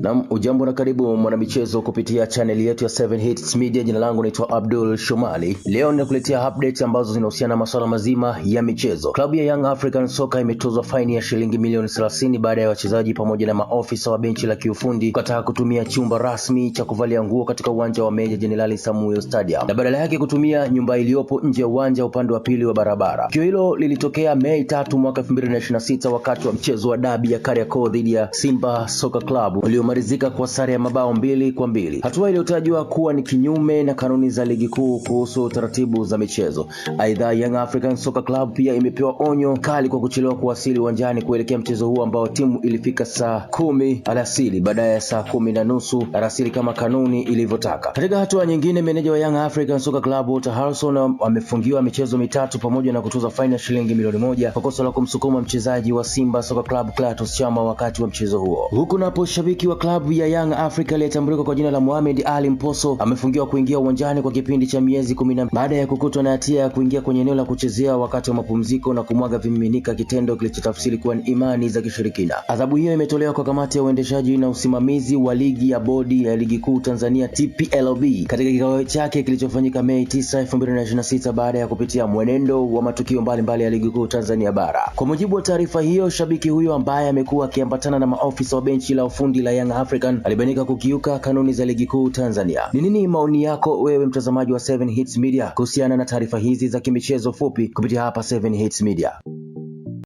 Na ujambo na karibu mwanamichezo kupitia channel yetu ya 7 Hits Media. Jina langu naitwa Abdul Shomali. Leo ninakuletea updates ambazo zinahusiana na masuala mazima ya michezo. Klabu ya Young African Soccer imetozwa faini ya shilingi milioni 30 baada ya wachezaji pamoja na maofisa wa benchi la kiufundi kukataa kutumia chumba rasmi cha kuvalia nguo katika uwanja wa Meja Jenerali Samuel Stadium na badala yake kutumia nyumba iliyopo nje ya uwanja upande wa pili wa barabara. Tukio hilo lilitokea Mei 3 mwaka 2026 wakati wa mchezo wa dabi ya Kariakoo dhidi ya Simba Soccer Club uliomalizika kwa sare ya mabao 2-2. Hatua iliyotajwa kuwa ni kinyume na kanuni za ligi kuu kuhusu taratibu za michezo. Aidha, Young African Soccer Club pia imepewa onyo kali kwa kuchelewa kuwasili uwanjani kuelekea mchezo huo ambao timu ilifika saa 10 alasiri baada ya saa 10:30 alasiri kama kanuni ilivyotaka. Katika hatua nyingine, meneja wa Young African Soccer Club Walter Harrison amefungiwa michezo mitatu pamoja na kutoza faini ya shilingi milioni 1 kwa kosa la kumsukuma mchezaji wa Simba Soccer Club Clatous Chama wakati wa mchezo huo. Huku napo shabiki wa klabu ya Young Africa aliyetambulika kwa jina la Mohamed Ali Mposo amefungiwa kuingia uwanjani kwa kipindi cha miezi 10 baada ya kukutwa na hatia ya kuingia kwenye eneo la kuchezea wakati wa mapumziko na kumwaga vimiminika, kitendo kilichotafsiri kuwa ni imani za kishirikina. Adhabu hiyo imetolewa kwa kamati ya uendeshaji na usimamizi wa ligi ya bodi ya ligi kuu Tanzania TPLB katika kikao chake kilichofanyika Mei 9, 2026 baada ya kupitia mwenendo wa matukio mbalimbali ya ligi kuu Tanzania bara. Kwa mujibu wa taarifa hiyo, shabiki huyo ambaye amekuwa akiambatana na maofisa wa benchi la ufundi la Young African alibainika kukiuka kanuni za ligi kuu Tanzania. Ni nini maoni yako wewe mtazamaji wa 7 Hits Media kuhusiana na taarifa hizi za kimichezo fupi kupitia hapa 7 Hits Media?